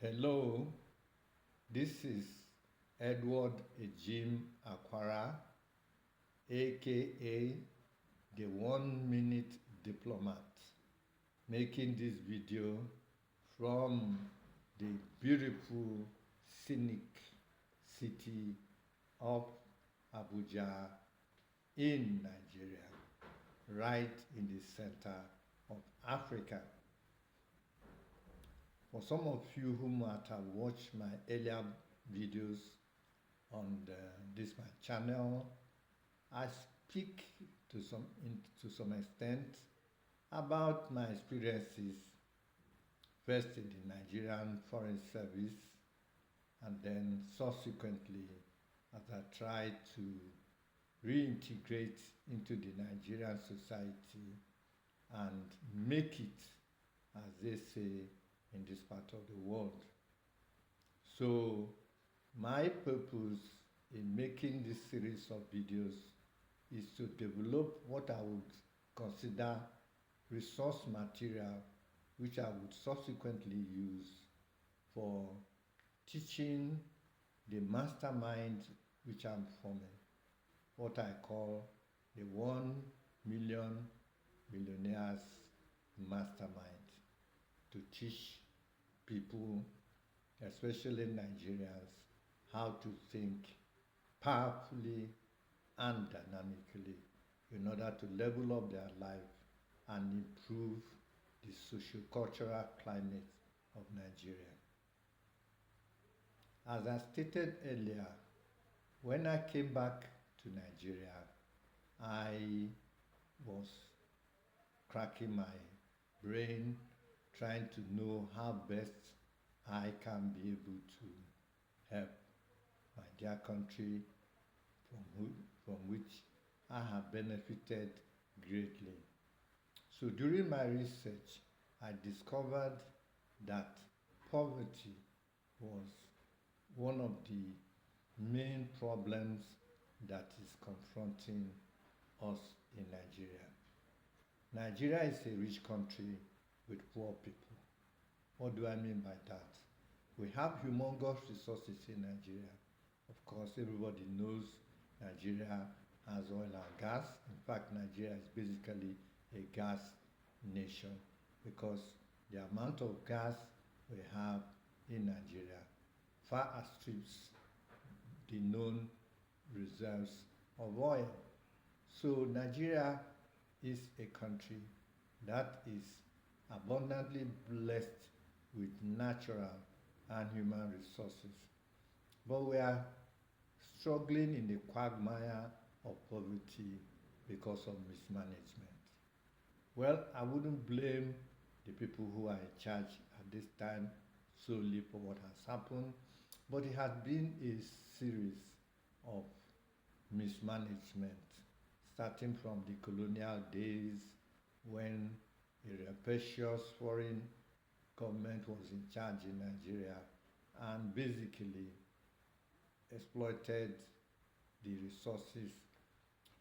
Hello, this is Edward Ejim Akwara, aka the 1 Minute Diplomat, making this video from the beautiful, scenic city of Abuja in Nigeria, right in the center of Africa. For some of you who might have watched my earlier videos on this my channel, I speak to some extent about my experiences first in the Nigerian Foreign Service and then subsequently as I try to reintegrate into the Nigerian society and make it, as they say, in this part of the world. So my purpose in making this series of videos is to develop what I would consider resource material which I would subsequently use for teaching the mastermind which I'm forming, what I call the 1 Million Millionaires Mastermind, to teach people, especially Nigerians, how to think powerfully and dynamically in order to level up their life and improve the socio-cultural climate of Nigeria. As I stated earlier, when I came back to Nigeria, I was cracking my brain trying to know how best I can be able to help my dear country from which I have benefited greatly. So during my research, I discovered that poverty was one of the main problems that is confronting us in Nigeria. Nigeria is a rich country with poor people. What do I mean by that? We have humongous resources in Nigeria. Of course, everybody knows Nigeria has oil and gas. In fact, Nigeria is basically a gas nation because the amount of gas we have in Nigeria far outstrips the known reserves of oil. So Nigeria is a country that is abundantly blessed with natural and human resources. But we are struggling in the quagmire of poverty because of mismanagement. Well, I wouldn't blame the people who are in charge at this time solely for what has happened, but it has been a series of mismanagement, starting from the colonial days when a rapacious foreign government was in charge in Nigeria and basically exploited the resources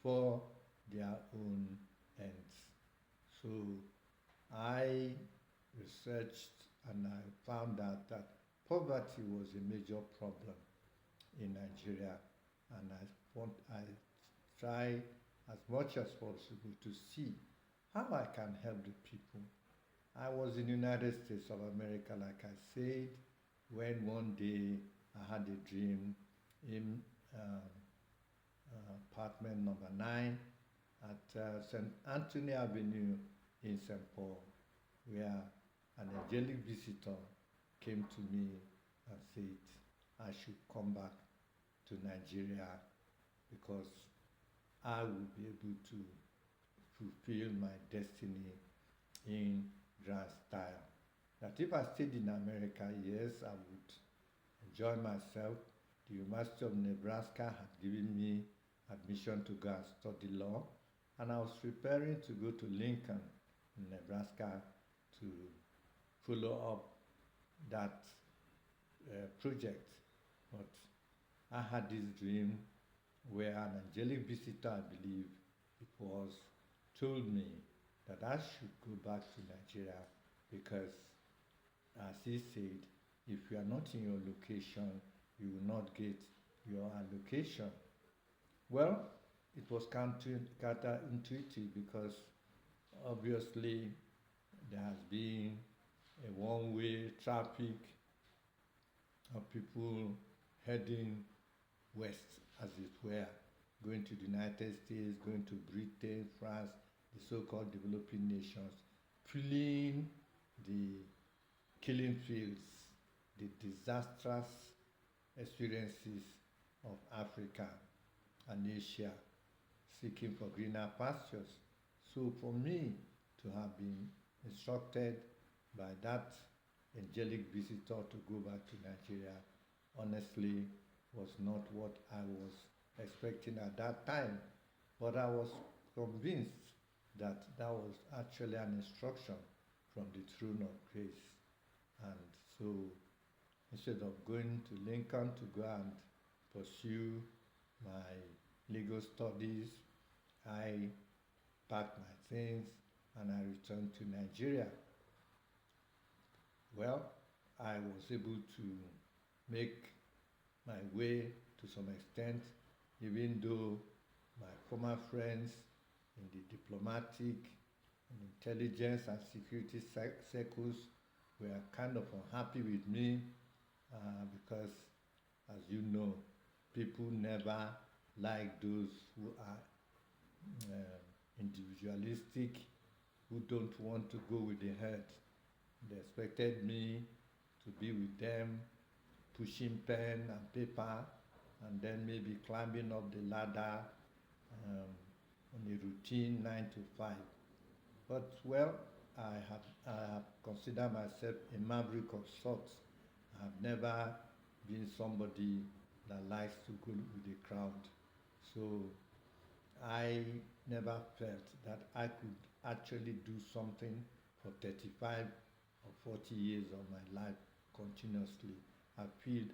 for their own ends. So I researched and I found out that poverty was a major problem in Nigeria, and I try as much as possible to see how I can help the people. I was in the United States of America, like I said, when one day I had a dream in apartment number 9 at St. Anthony Avenue in St. Paul, where an angelic visitor came to me and said I should come back to Nigeria because I will be able to fulfill my destiny in grand style. That if I stayed in America, yes, I would enjoy myself. The University of Nebraska had given me admission to go and study law, and I was preparing to go to Lincoln, Nebraska, to follow up that project. But I had this dream where an angelic visitor, I believe it was, told me that I should go back to Nigeria because, as he said, if you are not in your location, you will not get your allocation. Well, it was counterintuitive because obviously there has been a one-way traffic of people heading west, as it were, going to the United States, going to Britain, France, the so-called developing nations, fleeing the killing fields, the disastrous experiences of Africa and Asia, seeking for greener pastures. So for me to have been instructed by that angelic visitor to go back to Nigeria, honestly, was not what I was expecting at that time. But I was convinced that that was actually an instruction from the throne of grace. And so instead of going to Lincoln to go and pursue my legal studies, I packed my things and I returned to Nigeria. Well, I was able to make my way to some extent, even though my former friends in the diplomatic and intelligence and security circles were kind of unhappy with me because, as you know, people never like those who are individualistic, who don't want to go with the herd. They expected me to be with them, pushing pen and paper, and then maybe climbing up the ladder on a routine 9 to 5. But well, I have considered myself a maverick of sorts. I've never been somebody that likes to go with the crowd. So I never felt that I could actually do something for 35 or 40 years of my life continuously. I feel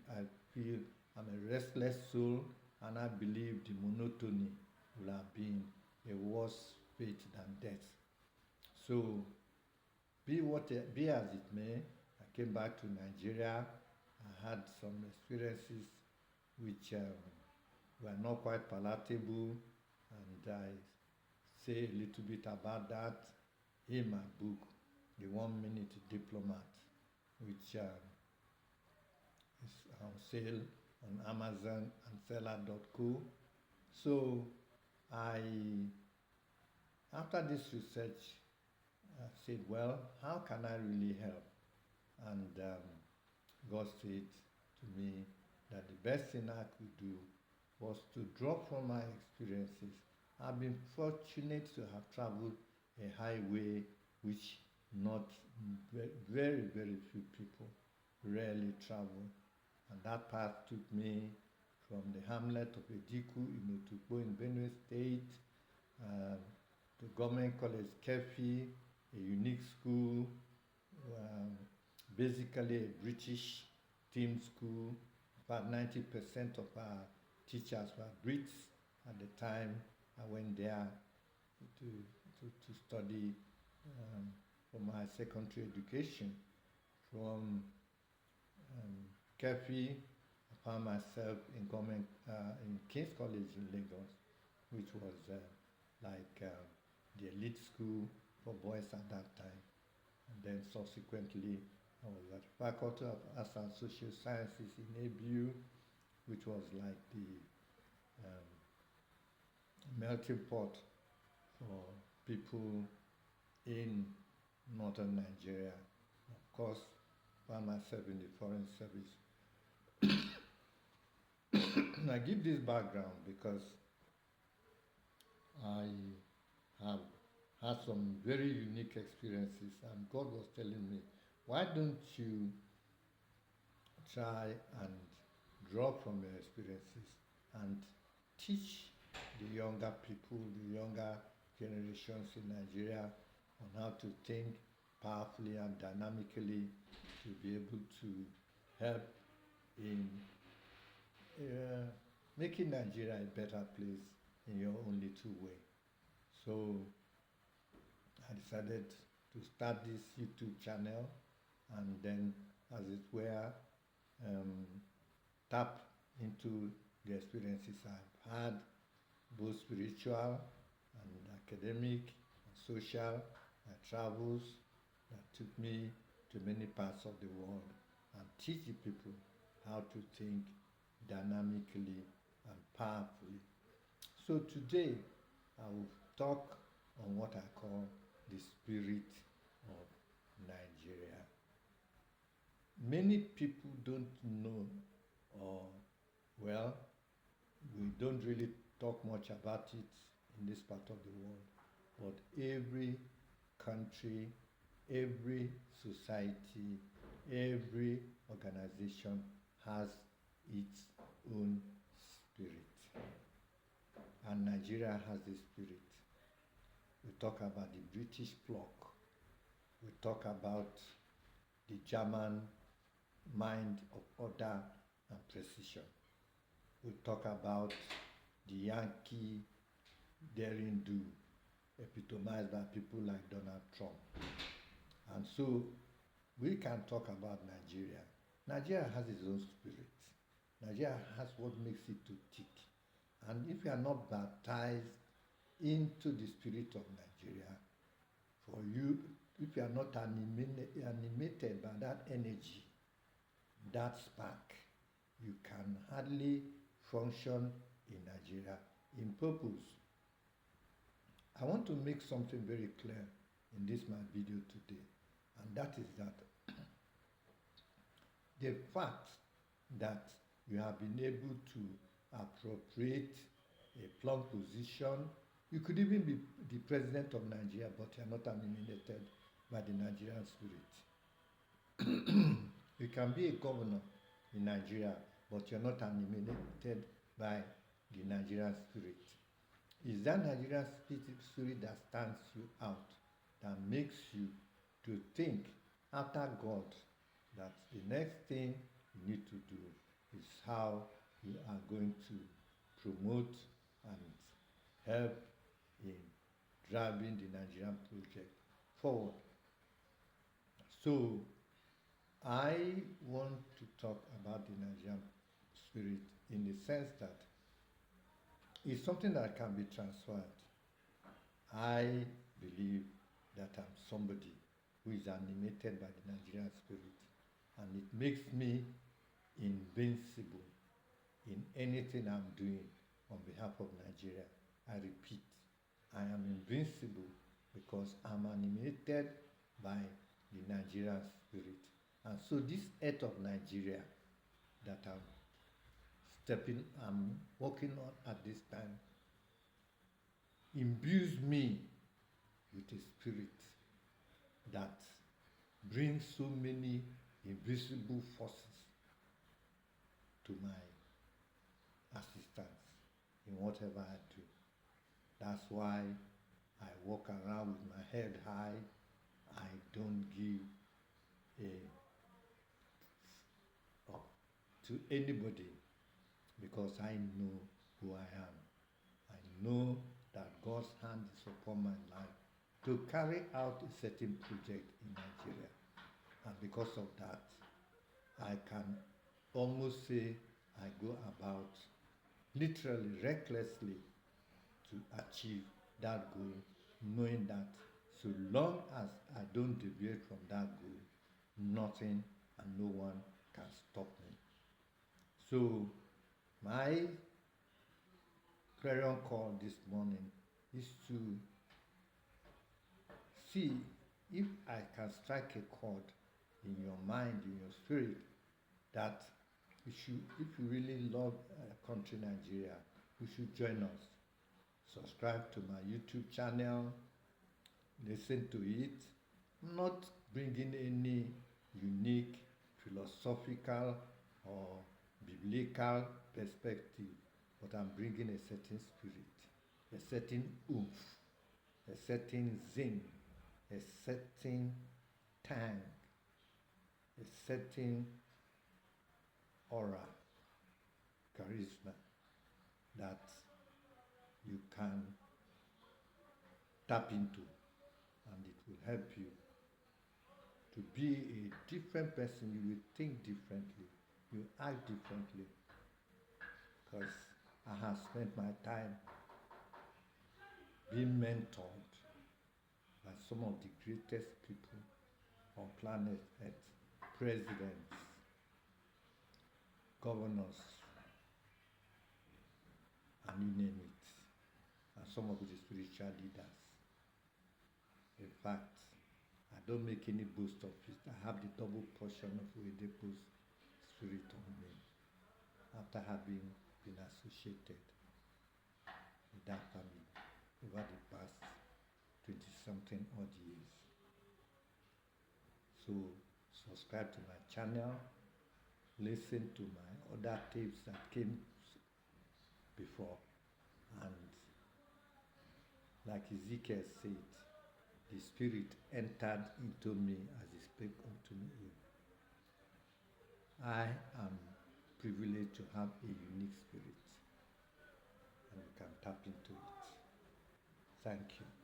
I'm a restless soul, and I believe the monotony will have been a worse fate than death. So be as it may, I came back to Nigeria. I had some experiences which were not quite palatable, and I say a little bit about that in my book, The 1 Minute Diplomat, which is on sale on Amazon and seller.co. So after this research, I said, well, how can I really help? And God said to me that the best thing I could do was to draw from my experiences. I've been fortunate to have traveled a highway which not very, very few people rarely travel. And that path took me from the hamlet of Ediku in Otukpo in Benue State to Government College Kefi, a unique school, basically a British team school. About 90% of our teachers were Brits at the time I went there to study for my secondary education. From Kefi, I found myself in King's College in Lagos, which was the elite school for boys at that time. And then subsequently, I was at the Faculty of Arts and Social Sciences in ABU, which was like the melting pot for people in northern Nigeria. Of course, found myself in the foreign service. I give this background because I have had some very unique experiences, and God was telling me, why don't you try and draw from your experiences and teach the younger people, the younger generations in Nigeria on how to think powerfully and dynamically to be able to help in making Nigeria a better place in your own little way. So I decided to start this YouTube channel, and then, as it were, um, tap into the experiences I've had, both spiritual and academic and social, my travels that took me to many parts of the world, and teach the people how to think dynamically and powerfully. So today I will talk on what I call the spirit of Nigeria. Many people don't know, or well, we don't really talk much about it in this part of the world, but every country, every society, every organization has its own spirit. And Nigeria has this spirit. We talk about the British clock. We talk about the German mind of order and precision. We talk about the Yankee daring do, epitomized by people like Donald Trump. And so we can talk about Nigeria. Nigeria has its own spirit. Nigeria has what makes it to tick. And if you are not baptized into the spirit of Nigeria, for you, if you are not animated by that energy, that spark, you can hardly function in Nigeria in purpose. I want to make something very clear in this my video today, and that is that the fact that you have been able to appropriate a plum position, you could even be the president of Nigeria, but you are not animated by the Nigerian spirit. You can be a governor in Nigeria, but you're not animated by the Nigerian spirit. It's that Nigerian spirit that stands you out, that makes you to think after God that the next thing you need to do is how you are going to promote and help in driving the Nigerian project forward. So I want to talk about the Nigerian spirit in the sense that it's something that can be transferred. I believe that I'm somebody who is animated by the Nigerian spirit, and it makes me invincible in anything I'm doing on behalf of Nigeria. I repeat, I am invincible because I'm animated by the Nigerian spirit. And so this earth of Nigeria that I'm working on at this time, imbues me with a spirit that brings so many invisible forces to my assistance in whatever I do. That's why I walk around with my head high. I don't give up to anybody because I know who I am. I know that God's hand is upon my life to carry out a certain project in Nigeria. And because of that, I can almost say I go about literally, recklessly to achieve that goal, knowing that so long as I don't deviate from that goal, nothing and no one can stop me. So my clarion call this morning is to see if I can strike a chord in your mind, in your spirit, that if you really love country Nigeria, you should join us. Subscribe to my YouTube channel, listen to it. I'm not bringing any unique philosophical or biblical perspective, but I'm bringing a certain spirit, a certain oomph, a certain zing, a certain tang, a certain aura, charisma that you can tap into, and it will help you to be a different person. You will think differently, you act differently. Because I have spent my time being mentored by some of the greatest people on planet Earth, presidents, governors, and you name it, and some of the spiritual leaders. In fact, I don't make any boast of it. I have the double portion of Oedipu's spirit on me after having been associated with that family over the past 20-something odd years. So subscribe to my channel, listen to my other tapes that came before, and like Ezekiel said, the Spirit entered into me as he spake unto me. I am privileged to have a unique spirit, and you can tap into it. Thank you.